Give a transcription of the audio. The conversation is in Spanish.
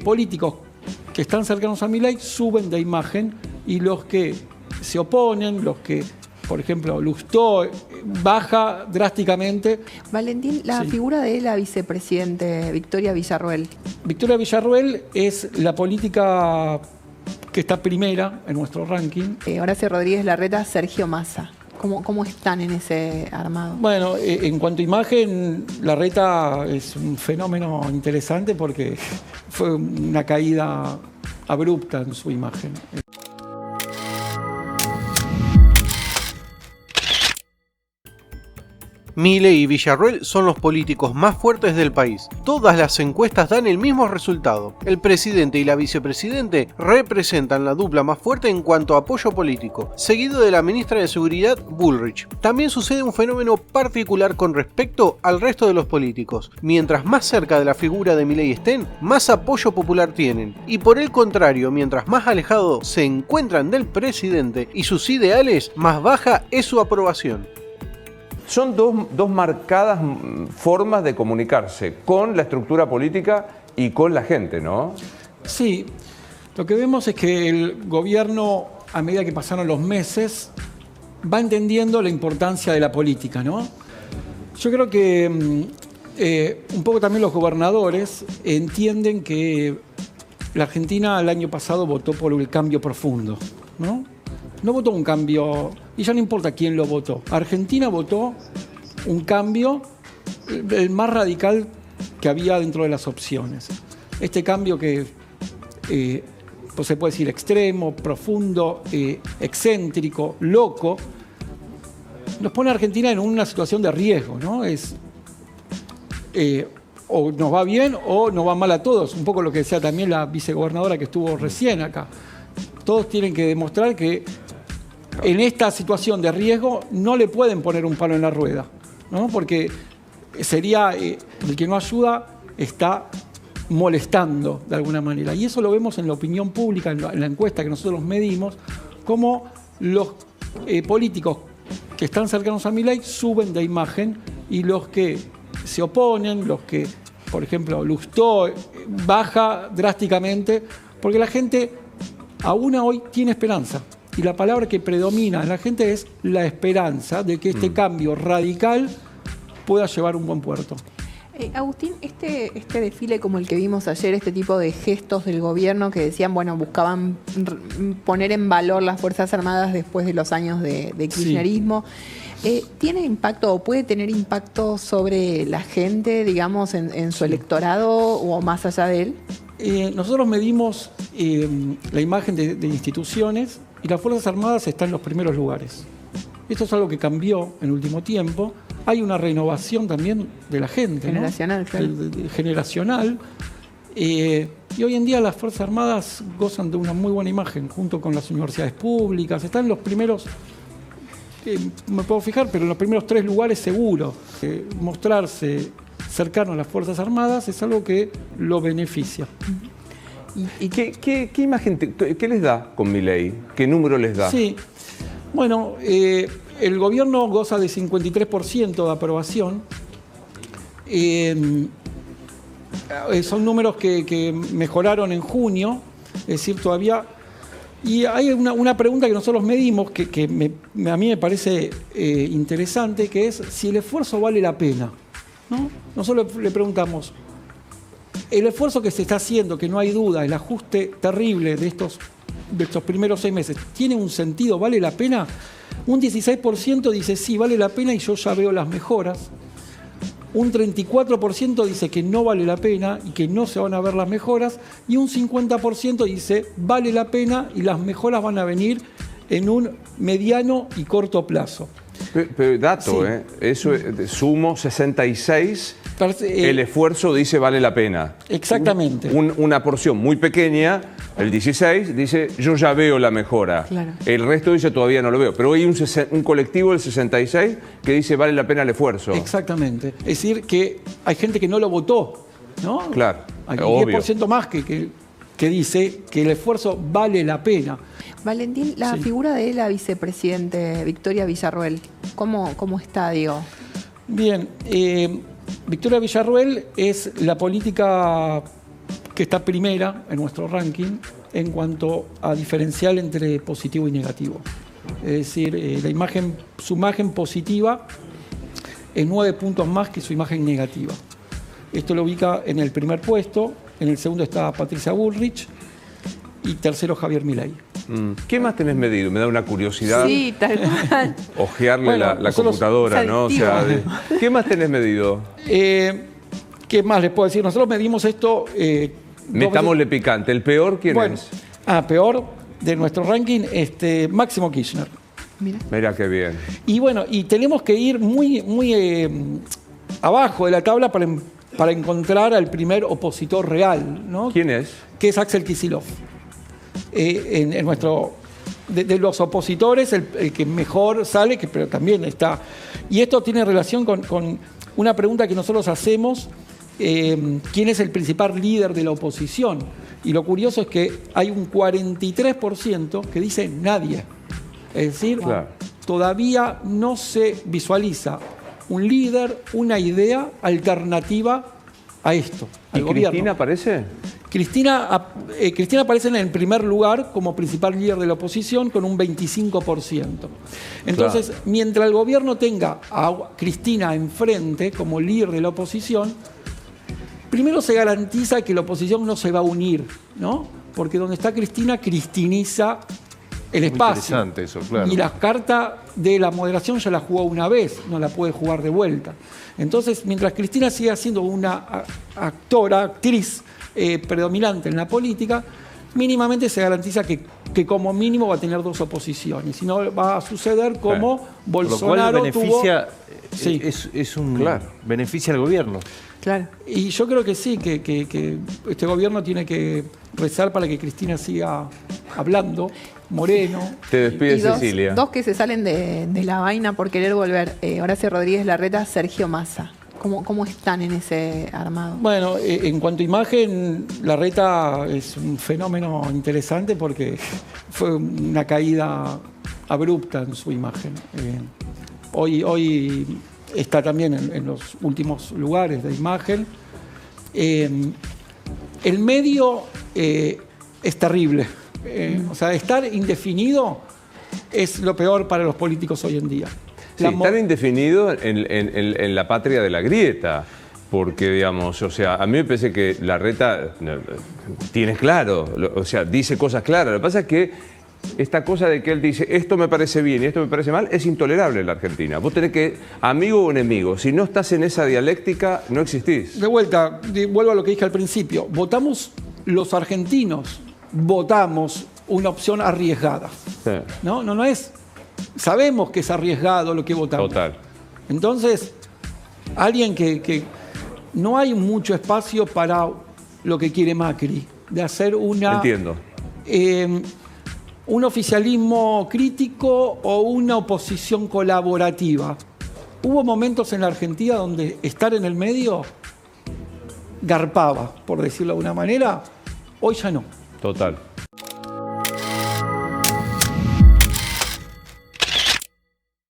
políticos que están cercanos a Milei suben de imagen y los que se oponen, los que, por ejemplo, Lustó, baja drásticamente. Valentín, la figura de la vicepresidente Victoria Villarruel. Victoria Villarruel es la política que está primera en nuestro ranking. Horacio Rodríguez Larreta, Sergio Massa. ¿Cómo están en ese armado? Bueno, en cuanto a imagen, Larreta es un fenómeno interesante porque fue una caída abrupta en su imagen. Milei y Villarruel son los políticos más fuertes del país. Todas las encuestas dan el mismo resultado. El presidente y la vicepresidente representan la dupla más fuerte en cuanto a apoyo político, seguido de la ministra de Seguridad, Bullrich. También sucede un fenómeno particular con respecto al resto de los políticos. Mientras más cerca de la figura de Milei estén, más apoyo popular tienen. Y por el contrario, mientras más alejados se encuentran del presidente y sus ideales, más baja es su aprobación. Son dos marcadas formas de comunicarse con la estructura política y con la gente, ¿no? Sí, lo que vemos es que el gobierno, a medida que pasaron los meses, va entendiendo la importancia de la política, ¿no? Yo creo que un poco también los gobernadores entienden que la Argentina el año pasado votó por el cambio profundo, ¿no? No votó un cambio, y ya no importa quién lo votó. Argentina votó un cambio, el más radical que había dentro de las opciones. Este cambio que pues se puede decir extremo, profundo, excéntrico, loco, nos pone a Argentina en una situación de riesgo, ¿no? O nos va bien o nos va mal a todos. Un poco lo que decía también la vicegobernadora que estuvo recién acá. Todos tienen que demostrar que en esta situación de riesgo no le pueden poner un palo en la rueda, ¿no? Porque sería el que no ayuda está molestando de alguna manera. Y eso lo vemos en la opinión pública, en la encuesta que nosotros medimos, como los políticos que están cercanos a Milei suben de imagen y los que se oponen, los que, por ejemplo, Lustó, baja drásticamente, porque la gente aún hoy tiene esperanza. Y la palabra que predomina en la gente es la esperanza de que este cambio radical pueda llevar a un buen puerto. Agustín, este desfile como el que vimos ayer, este tipo de gestos del gobierno que decían, bueno, buscaban poner en valor las Fuerzas Armadas después de los años de kirchnerismo, ¿tiene impacto o puede tener impacto sobre la gente, digamos, en su electorado o más allá de él? Nosotros medimos la imagen de instituciones y las Fuerzas Armadas están en los primeros lugares. Esto es algo que cambió en el último tiempo. Hay una renovación también de la gente, generacional, ¿no? Claro. Generacional. Y hoy en día las Fuerzas Armadas gozan de una muy buena imagen, junto con las universidades públicas. Están en los primeros, me puedo fijar, pero en los primeros 3 lugares seguro. Mostrarse cercano a las Fuerzas Armadas es algo que lo beneficia. ¿Y qué imagen, qué les da con Milei? ¿Qué número les da? Sí, bueno, el gobierno goza de 53% de aprobación. Son números que mejoraron en junio, es decir, todavía... Y hay una pregunta que nosotros medimos que a mí me parece interesante, que es si el esfuerzo vale la pena, ¿no? Nosotros le preguntamos, el esfuerzo que se está haciendo, que no hay duda, el ajuste terrible de estos primeros 6 meses, ¿tiene un sentido? ¿Vale la pena? Un 16% dice sí, vale la pena y yo ya veo las mejoras. Un 34% dice que no vale la pena y que no se van a ver las mejoras. Y un 50% dice vale la pena y las mejoras van a venir en un mediano y corto plazo. Pero dato, Sí. Eso sumo 66, el esfuerzo dice vale la pena. Exactamente. Una porción muy pequeña, el 16, dice yo ya veo la mejora. Claro. El resto dice todavía no lo veo. Pero hay un colectivo del 66 que dice vale la pena el esfuerzo. Exactamente. Es decir, que hay gente que no lo votó, ¿no? Claro, Hay obvio. 10% más que dice que el esfuerzo vale la pena. Valentín, la figura de la vicepresidente Victoria Villarruel, ¿cómo está, digo? Bien, Victoria Villarruel es la política que está primera en nuestro ranking en cuanto a diferencial entre positivo y negativo. Es decir, su imagen positiva es 9 puntos más que su imagen negativa. Esto lo ubica en el primer puesto, en el segundo está Patricia Bullrich y tercero Javier Milei. ¿Qué más tenés medido? Me da una curiosidad. Sí, tal cual. Ojearle Bueno, la computadora, ¿no? O sea, ¿qué más tenés medido? ¿Qué más les puedo decir? Nosotros medimos esto... Metámosle picante. ¿El peor quién es? Peor de nuestro ranking, Máximo Kirchner. Mira qué bien. Y bueno, y tenemos que ir muy abajo de la tabla para encontrar al primer opositor real, ¿no? ¿Quién es? Que es Axel Kicillof. En nuestro... De los opositores, el que mejor sale, pero también está... Y esto tiene relación con una pregunta que nosotros hacemos, ¿quién es el principal líder de la oposición? Y lo curioso es que hay un 43% que dice nadie. Es decir, claro, todavía no se visualiza un líder, una idea alternativa a esto, al gobierno. ¿Cristina aparece? Cristina aparece en el primer lugar como principal líder de la oposición con un 25%. Entonces, claro, mientras el gobierno tenga a Cristina enfrente como líder de la oposición, primero se garantiza que la oposición no se va a unir, ¿no? Porque donde está Cristina, cristiniza el espacio. Interesante eso, claro. Y la carta de la moderación ya la jugó una vez, no la puede jugar de vuelta. Entonces, mientras Cristina siga siendo una actriz predominante en la política, mínimamente se garantiza que como mínimo va a tener 2 oposiciones. Si no, va a suceder como Bolsonaro beneficia, tuvo... Claro, beneficia al gobierno. Claro. Y yo creo que sí, que este gobierno tiene que rezar para que Cristina siga hablando. Moreno. Te despide y Cecilia. Dos que se salen de la vaina por querer volver. Horacio Rodríguez Larreta, Sergio Massa. ¿Cómo están en ese armado? Bueno, en cuanto a imagen, Larreta es un fenómeno interesante porque fue una caída abrupta en su imagen. Hoy está también en los últimos lugares de imagen. El medio es terrible. O sea, estar indefinido es lo peor para los políticos hoy en día. Sí, estar indefinido en la patria de la grieta, porque, digamos, o sea, a mí me parece que Larreta tiene claro, o sea, dice cosas claras. Lo que pasa es que esta cosa de que él dice, esto me parece bien y esto me parece mal, es intolerable en la Argentina. Vos tenés que, amigo o enemigo, si no estás en esa dialéctica, no existís. De vuelta, vuelvo a lo que dije al principio. Votamos los argentinos, votamos una opción arriesgada. Sí. No es... Sabemos que es arriesgado lo que votamos. Total. Entonces, alguien que no hay mucho espacio para lo que quiere Macri, de hacer Entiendo. Un oficialismo crítico o una oposición colaborativa. Hubo momentos en la Argentina donde estar en el medio garpaba, por decirlo de alguna manera. Hoy ya no. Total.